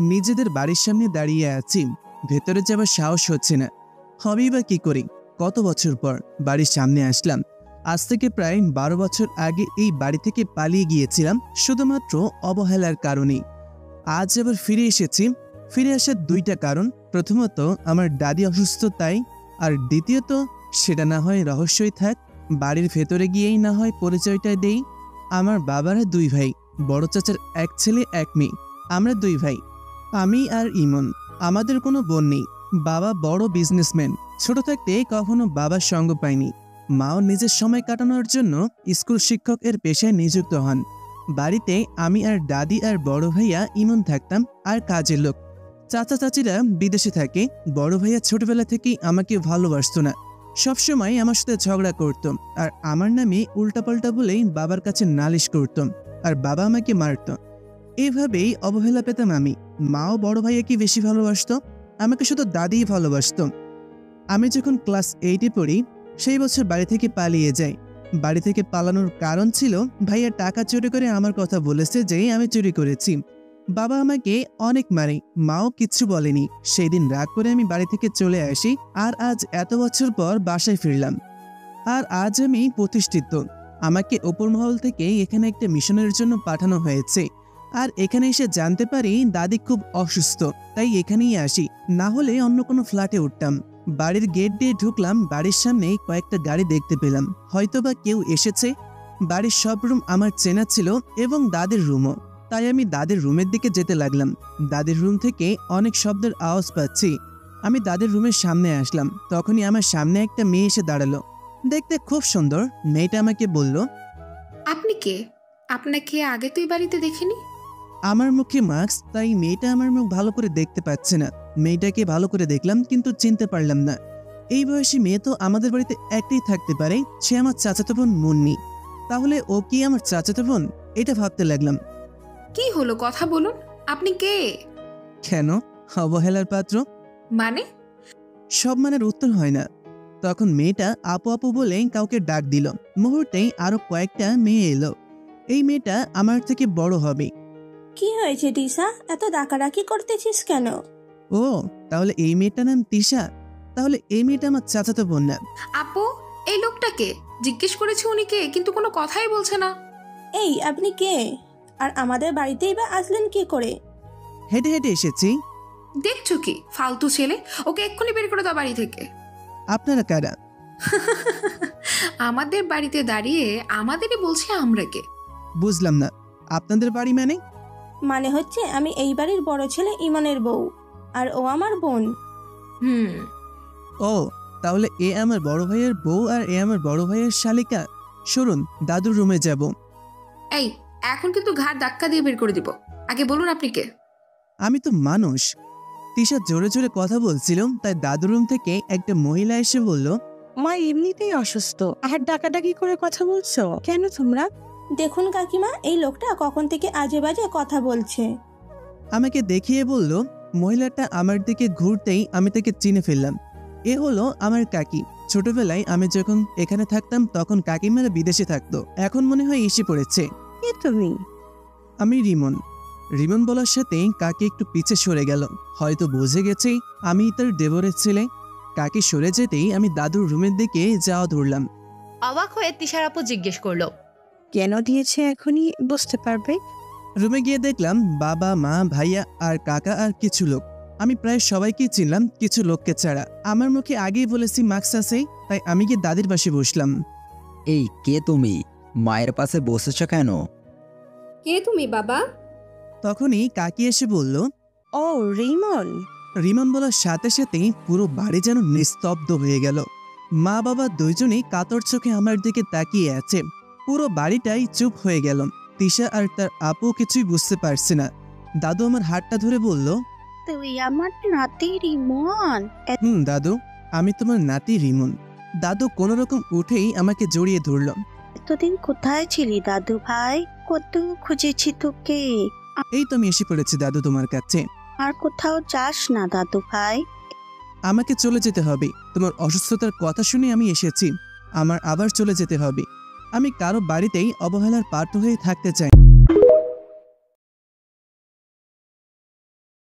নিজেদের বাড়ির সামনে দাঁড়িয়ে আছি, ভেতরে যাবার সাহস হচ্ছে না। হবেই বা কি করি? কত বছর পর বাড়ির সামনে আসলাম। আজ থেকে প্রায় 12 বছর আগে এই বাড়ি থেকে পালিয়ে গিয়েছিলাম শুধুমাত্র অবহেলার কারণেই। আজ আবার ফিরে এসেছি। ফিরে আসার দুইটা কারণ, প্রথমত আমার দাদি অসুস্থ তাই, আর দ্বিতীয়ত সেটা না হয় রহস্যই থাক, বাড়ির ভেতরে গিয়েই না হয় পরিচয়টা দেই। আমার বাবারা 2 ভাই, বড় চাচার 1 ছেলে 1 মেয়ে। আমরা 2 ভাই, আমি আর ইমন। আমাদের কোনো বোন নেই। বাবা বড় বিজনেসম্যান। ছোট থাকতে কখনো বাবার সঙ্গ পাইনি। মাও নিজের সময় কাটানোর জন্য স্কুল শিক্ষক এর পেশায় নিযুক্ত হন। বাড়িতে আমি আর দাদি আর বড় ভাইয়া ইমন থাকতাম, আর কাজের লোক। চাচা চাচিরা বিদেশে থাকে। বড় ভাইয়া ছোটবেলা থেকেই আমাকে ভালোবাসতো না, সবসময় আমার সাথে ঝগড়া করত, আর আমার নামে উল্টাপাল্টা বলেই বাবার কাছে নালিশ করত, আর বাবা আমাকে মারত। এভাবেই অবহেলা পেতাম আমি। মাও বড় ভাইয়াকে বেশি ভালোবাসতো, আমাকে শুধু দাদিই ভালোবাসতো। আমি যখন ক্লাস 8-এ পড়ি, সেই বছর বাড়ি থেকে পালিয়ে যাই। বাড়ি থেকে পালানোর কারণ ছিল ভাইয়া টাকা চুরি করে আমার কথা বলেছে যে আমি চুরি করেছি। বাবা আমাকে অনেক মারে, মাও কিচ্ছু বলেনি। সেই দিন রাগ করে আমি বাড়ি থেকে চলে আসি, আর আজ এত বছর পর বাসায় ফিরলাম। আর আজ আমি প্রতিষ্ঠিত। আমাকে ওপর মহল থেকে এখানে একটা মিশনের জন্য পাঠানো হয়েছে। আর এখানে এসে জানতে পারি দাদি খুব অসুস্থ, তাই এখানেই আসি, না হলে অন্য কোনো ফ্ল্যাটে উঠতাম। বাড়ির গেট দিয়ে ঢুকলাম, বাড়ির সামনে কয়েকটা গাড়ি দেখতে পেলাম, হয়তোবা কেউ এসেছে। বাড়ির সব রুম আমার চেনা ছিল, এবং দাদির রুমও। তাই আমি দাদির রুমের দিকে যেতে লাগলাম। দাদির রুম থেকে অনেক শব্দের আওয়াজ পাচ্ছি। আমি দাদির রুমের সামনে আসলাম, তখনই আমার সামনে একটা মেয়ে এসে দাঁড়ালো। দেখতে খুব সুন্দর। মেয়েটা আমাকে বলল, আপনি কে? আপনাকে আগে তো এই বাড়িতে দেখিনি। আমার মুখে মাস্ক, তাই মেয়েটা আমার মুখ ভালো করে দেখতে পাচ্ছে না। মেয়েটাকে ভালো করে দেখলাম, কিন্তু চিনতে পারলাম না। এই বয়সী মেয়ে তো আমাদের বাড়িতে একটাই থাকতে পারে, সে আমার চাচাতো বোন মুন্নি। তাহলে ও কি আমার চাচাতো বোন? এটা ভাবতে লাগলাম। কি হলো, কথা বলুন। আপনি কে? কেন? অবহেলার পাত্র। মানে? সব মানের উত্তর হয় না। তখন মেয়েটা আপু আপু বলে কাউকে ডাক দিল। মুহূর্তেই আরো কয়েকটা মেয়ে এলো। এই মেয়েটা আমার থেকে বড় হবে। কি হয়েছে দিশা, এত ডাকাডাকি করতেছিস কেন? ও, তাহলে এই মেয়েটার নাম তিশা। তাহলে এই মেয়েটা আমার চাচাতো বোন না। আপু, এই লোকটাকে জিজ্ঞেস করেছি উনি কে, কিন্তু কোনো কথাই বলছে না। এই আপনি কে? আর আমাদের বাড়িতেই বা আসলেন কি করে? হেঁটে হেঁটে এসেছি। দেখছো কি ফালতু ছেলে, ওকে এক্ষুনি বের করে দাও বাড়ি থেকে। আপনারা কারা? আমাদের বাড়িতে দাঁড়িয়ে আমাদেরই বলছি আমরা কে? বুঝলাম না, আপনাদের বাড়ি মানে? মানে হচ্ছে আমি এই বাড়ির বড় ছেলে ইমনের বউ, আর ও আমার বোন। ও, তাহলে এ আমার বড় ভাইয়ের বউ, আর এ আমার বড় ভাইয়ের শালিকা। শুনুন, দাদুর রুমে যাব। এই, এখন কিন্তু ঘাড় ধাক্কা দিয়ে বের করে দিব। আগে বলুন আপনি কে? আমি তো মানুষ। তিশা জোরে জোরে কথা বলছিল, তাই দাদুর রুম থেকে একটা মহিলা এসে বলল, মা এমনিতেই অসুস্থ, আর ডাকাডাকি করে কথা বলছো কেন তোমরা? দেখুন কাকিমা, এই লোকটা কখন থেকে আজে বাজে কথা বলছে। আমাকে দেখিয়ে বলল। মহিলাটা আমার দিকে ঘুরতেই আমি তাকে চিনে ফেললাম। এ হলো আমার কাকি। ছোটবেলায় আমি যখন এখানে থাকতাম তখন কাকিমারা বিদেশে থাকতো, এখন মনে হয় এসে পড়েছে। কে তুমি? আমি রিমন। রিমন বলার সাথে কাকি একটু পিছে সরে গেল, হয়তো বুঝে গেছে আমি তার দেবরের ছেলে। কাকি সরে যেতেই আমি দাদুর রুমের দিকে যাওয়া ধরলাম। অবাক হয়ে তিশার আপু জিজ্ঞেস করলো, কেন দিয়েছে এখনই বুঝতে পারবে। রুমে গিয়ে দেখলাম বাবা, মা, ভাইয়া আর কাকা আর কিছু লোক। আমি প্রায় সবাইকে চিনলাম, কিছু লোককে ছাড়া। আমার মুখে আগেই বলেছি মাস্ক আছে, তাই আমি গিয়ে দাদির পাশে বসলাম। এই কে তুমি? মায়ের পাশে বসেছ কেন? কে তুমি বাবা? তখনই কাকি এসে বলল, ও রিমন। রিমন বলার সাথে সাথেই পুরো বাড়ি যেন নিস্তব্ধ হয়ে গেল। মা বাবা দুইজনেই কাতর চোখে আমার দিকে তাকিয়ে আছে। পুরো বাড়িটাই চুপ হয়ে গেল। তিশা আর তার আপু কিছুই বুঝতে পারছে না। দাদু আমার হাতটা ধরে বলল, তুই আমার নাতি রিমন? দাদু, আমি তোমার নাতি রিমন। দাদু কোনো রকম উঠেই আমাকে জড়িয়ে ধরল। এতদিন কোথায় ছিলি দাদু ভাই? কত খুঁজেছি তোকে। এই তো আমি এসে পড়েছি দাদু তোমার কাছে। আর কোথাও যাস না দাদু ভাই। আমাকে চলে যেতে হবে। তোমার অসুস্থতার কথা শুনে আমি এসেছি। আমার আবার চলে যেতে হবে। আমি কারো বাড়িতেই অবহেলার পাত্র হয়ে থাকতে চাই।